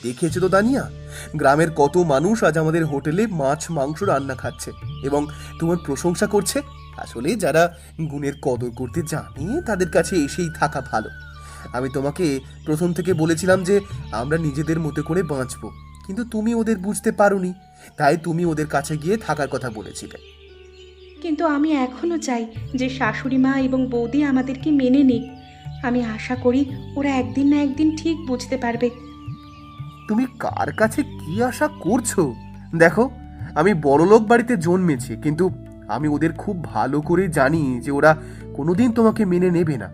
দেখেছো তো দানিয়া, গ্রামের কত মানুষ আজ আমাদের হোটেলে মাছ মাংস রান্না খাচ্ছে এবং তোমার প্রশংসা করছে। আসলে যারা গুণের কদর করতে জানে তাদের কাছে এসেই থাকা ভালো। আমি তোমাকে প্রথম থেকে বলেছিলাম যে আমরা নিজেদের মতো করে বাঁচবো, কিন্তু তুমি ওদের বুঝতে পারোনি, তাই তুমি ওদের কাছে গিয়ে থাকার কথা বলেছিলে। কিন্তু আমি এখনও চাই যে শাশুড়ি মা এবং বৌদি আমাদেরকে মেনে নিক। আমি আশা করি ওরা একদিন না একদিন ঠিক বুঝতে পারবে। তুমি কার কাছে কি আশা করছো? দেখো, আমি বড়লোক বাড়িতে জন্মেছি, কিন্তু আমি ওদের খুব ভালো করে জানি যে ওরা কোনোদিন তোমাকে মেনে নেবে না।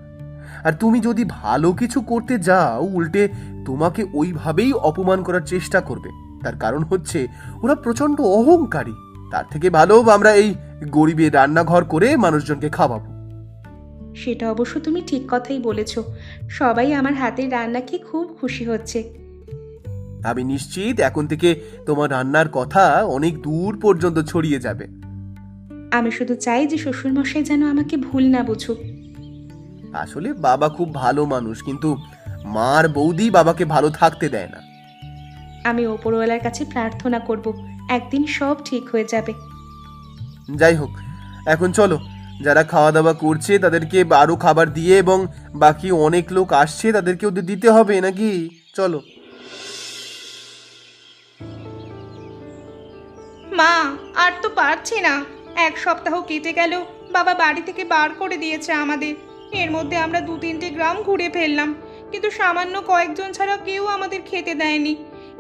আর তুমি যদি ভালো কিছু করতে যাও, উল্টে তোমাকে ওইভাবেই অপমান করার চেষ্টা করবে। তার কারণ হচ্ছে ওরা প্রচন্ড অহংকারী। তার থেকে ভালো আমরা এই গরিবের রান্নাঘর করে মানুষজনকে খাওয়াবো। সেটা অবশ্য তুমি ঠিক কথাই বলেছ। সবাই আমার হাতের রান্না খেয়ে খুব খুশি হচ্ছে। আমি নিশ্চিত এখন থেকে তোমার রান্নার কথা অনেক দূর পর্যন্ত ছড়িয়ে যাবে। আমি শুধু চাই যে শ্বশুরমশাই যেন আমাকে ভুল না বুঝুক। আসলে বাবা খুব ভালো মানুষ, কিন্তু মার বৌদি বাবাকে ভালো থাকতে দেয় না। আমি ওপরওয়ালার কাছে প্রার্থনা করব, একদিন সব ঠিক হয়ে যাবে। যাই হোক, এখন চলো, যারা খাওয়া দাওয়া করছে তাদেরকে আরো খাবার দিয়ে, এবং বাকি অনেক লোক আসছে তাদেরকে ওদের দিতে হবে নাকি। চলো। মা, আর তো পারছি না। 1 সপ্তাহ কেটে গেল, বাবা বাড়ি থেকে বার করে দিয়েছে আমাদের। এর মধ্যে আমরা 2-3টে গ্রাম ঘুরে ফেললাম, কিন্তু সামান্য কয়েকজন ছাড়া কেউ আমাদের খেতে দেয়নি।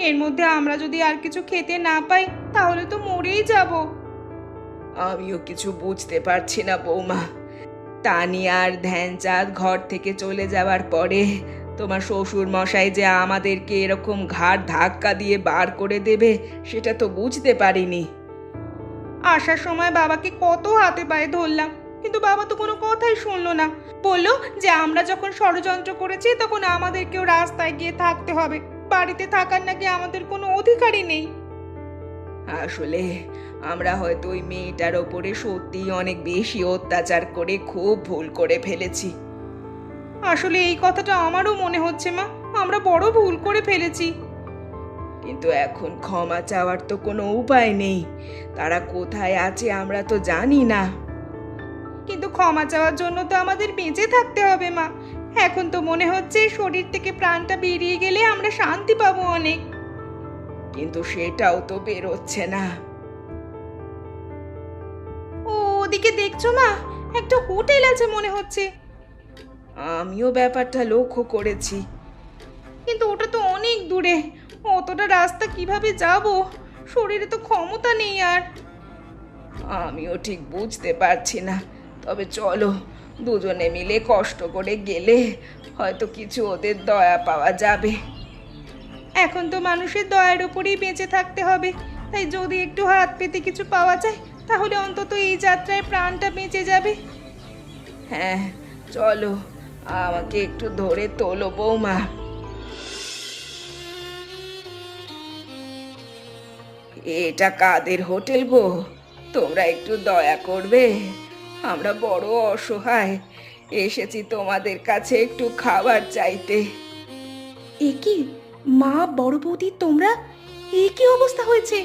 এর মধ্যে আমরা যদি আর কিছু খেতে না পাই তাহলে তো মরেই যাব। আমিও কিছু বুঝতে পারছি না বৌমা। তানিয়া আর ধ্যানচাঁদ ঘর থেকে চলে যাওয়ার পরে তোমার শ্বশুর মশাই যে আমাদেরকে এরকম ঘাড় ধাক্কা দিয়ে বার করে দেবে সেটা তো বুঝতে পারিনি। আসার সময় বাবাকে কত হাতে পায়ে ধরলাম, কিন্তু বাবা তো কোনো কথাই শুনলো না। বললো যে আমরা যখন ষড়যন্ত্র করেছি তখন আমাদেরকেও রাস্তায় গিয়ে থাকতে হবে, বাড়িতে থাকার নাকি আমাদের কোনো অধিকারই নেই। আসলে আমরা হয়তো ওই মেয়েটার ওপরে সত্যিই অনেক বেশি অত্যাচার করে খুব ভুল করে ফেলেছি। আসলে এই কথাটা আমারও মনে হচ্ছে মা, আমরা বড় ভুল করে ফেলেছি। কিন্তু এখন ক্ষমা চাওয়ার তো কোনো উপায় নেই। তারা কোথায় আছে আমরা তো জানি না। কিন্তু ক্ষমা চাওয়ার জন্য তো আমাদের বেঁচে থাকতে হবে মা। এখন তো মনে হচ্ছে শরীর থেকে প্রাণটা বেরিয়ে গেলে আমরা শান্তি পাবো অনেক। কিন্তু সেটাও তো বেরোচ্ছে না। ও ওদিকে দেখছো মা, একটা হোটেল আছে মনে হচ্ছে। আমিও ব্যাপারটা লক্ষ্য করেছি। কিন্তু ওটা তো অনেক দূরে, অতটা রাস্তা কিভাবে যাব? শরীরে তো ক্ষমতা নেই আর। আমিও ঠিক বুঝতে পারছি না, তবে চলো দুজনে মিলে কষ্ট করে গেলে হয়তো কিছু ওদের দয়া পাওয়া যাবে। এখন তো মানুষের দয়ার উপরেই বেঁচে থাকতে হবে, তাই যদি একটু হাত পেতে কিছু পাওয়া যায় তাহলে অন্তত এই যাত্রায় প্রাণটা বেঁচে যাবে। হ্যাঁ চলো, আমাকে একটু ধরে তোলো বৌমা। এটা কাদের হোটেল গো? তোমরা একটু দয়া করবে, আমরা বড় অসহায়, এসেছি তোমাদের কাছে একটু খাবার চাইতে। এ কি মা, বড় বৌদি, তোমরা? এ কি অবস্থা হয়েছে?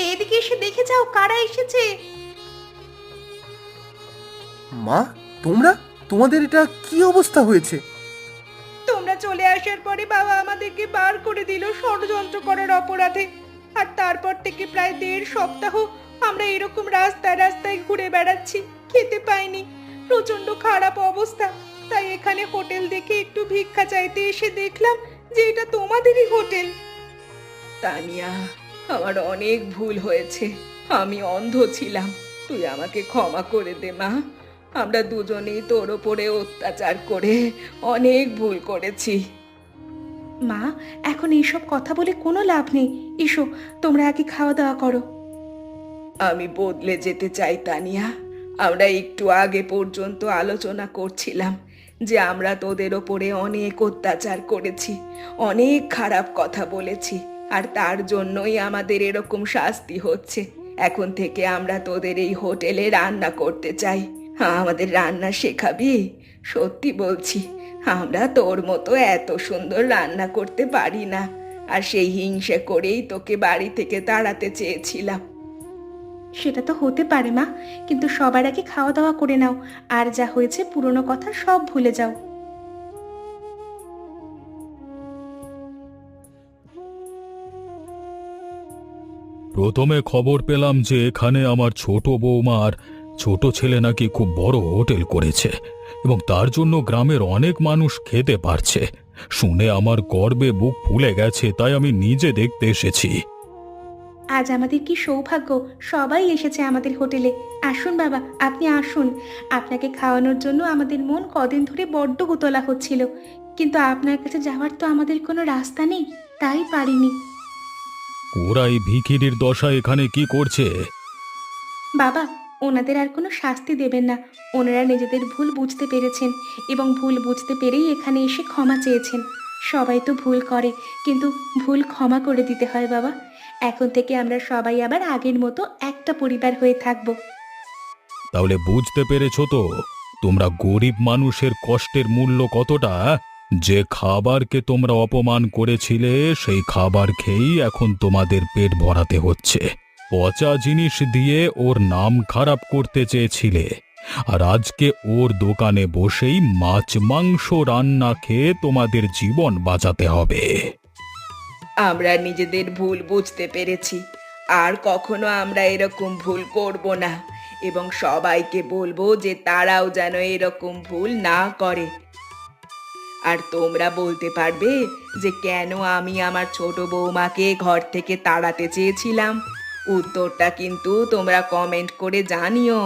এদিকে এসে দেখে যাও কারা এসেছে। মা, তোমরা, তোমাদের এটা কি অবস্থা হয়েছে? তোমরা চলে আসার পরে বাবা আমাদেরকে বার করে দিল ষড়যন্ত্র করার অপরাধে। আর তারপর থেকে প্রায় 1.5 সপ্তাহ আমরা এরকম রাস্তায় রাস্তায় ঘুরে বেড়াচ্ছি, খেতে পাইনি, প্রচন্ড খারাপ অবস্থা। তাই এখানে হোটেল দেখে একটু ভিক্ষা চাইতে এসে দেখলাম যে এটা তোমাদেরই হোটেল। তানিয়া, আমার অনেক ভুল হয়েছে, আমি অন্ধ ছিলাম, তুই আমাকে ক্ষমা করে দে মা। আমরা দুজনেই তোর ওপরে অত্যাচার করে অনেক ভুল করেছি। মা, এখন এইসব কথা বলে কোনো লাভ নেই। এসো, তোমরা আগে খাওয়া দাওয়া করো। আমি বদলে যেতে চাই তানিয়া। আমরা একটু আগে পর্যন্ত আলোচনা করছিলাম যে আমরা তোদের ওপরে অনেক অত্যাচার করেছি, অনেক খারাপ কথা বলেছি, আর তার জন্যই আমাদের এরকম শাস্তি হচ্ছে। এখন থেকে আমরা তোদের এই হোটেলে রান্না করতে চাই, আমাদের রান্না শেখাবি? সত্যি বলছি, আমরা তোর মতো এত সুন্দর রান্না করতে পারি না, আর সেই হিংসে করেই তোকে বাড়ি থেকে তাড়াতে চেয়েছিলাম। সেটা তো হতে পারে মা, কিন্তু সবার আগে খাওয়া দাওয়া করে নাও, আর যা হয়েছে পুরনো কথা সব ভুলে যাও। প্রথমে খবর পেলাম যে এখানে আমার ছোট বৌমার ছোট ছেলে নাকি খুব বড় হোটেল করেছে এবং তার জন্য গ্রামের অনেক মানুষ খেতে পারছে। শুনে আমার গর্বে বুক ফুলে গেছে, তাই আমি নিজে দেখতে এসেছি। আজ আমাদের কি সৌভাগ্য, সবাই এসেছে আমাদের হোটেলে। আসুন বাবা, আপনি আসুন। আপনাকে খাওয়ানোর জন্য আমাদের মন কদিন ধরে বড্ড উতলা হচ্ছিল, কিন্তু আপনার কাছে যাওয়ার তো আমাদের কোনো রাস্তা নেই, তাই পারিনি। ওরা এই ভিখিরির দশা এখানে কি করছে? বাবা, ওনাদের আর কোনো শাস্তি দেবেন না। ওনারা নিজেদের ভুল বুঝতে পেরেছেন এবং ভুল বুঝতে পেরেই এখানে এসে ক্ষমা চেয়েছেন। সবাই তো ভুল করে, কিন্তু ভুল ক্ষমা করে দিতে হয় বাবা। এখন থেকে আমরা সবাই আবার আগের মতো একটা পরিবার হয়ে থাকবো। তাহলে বুঝতে পেরেছো তো তোমরা গরিব মানুষের কষ্টের মূল্য কতটা? যে খাবারকে তোমরা অপমান করেছিলে সেই খাবার খেয়েই এখন তোমাদের পেট ভরাতে হচ্ছে। পচা জিনিস দিয়ে ওর নাম খারাপ করতে চেয়েছিলে, আর আজকে ওর দোকানে বসেই মাছ মাংস রান্না খেয়ে তোমাদের জীবন বাঁচাতে হবে। আমরা নিজেদের ভুল বুঝতে পেরেছি, আর কখনো আমরা এরকম ভুল করব না এবং সবাইকে বলবো যে তারাও যেন এরকম ভুল না করে। আর তোমরা বলতে পারবে যে কেন আমি আমার ছোট বৌমাকে ঘর থেকে তাড়াতে চেয়েছিলাম? উত্তরটা কিন্তু তোমরা কমেন্ট করে জানিও।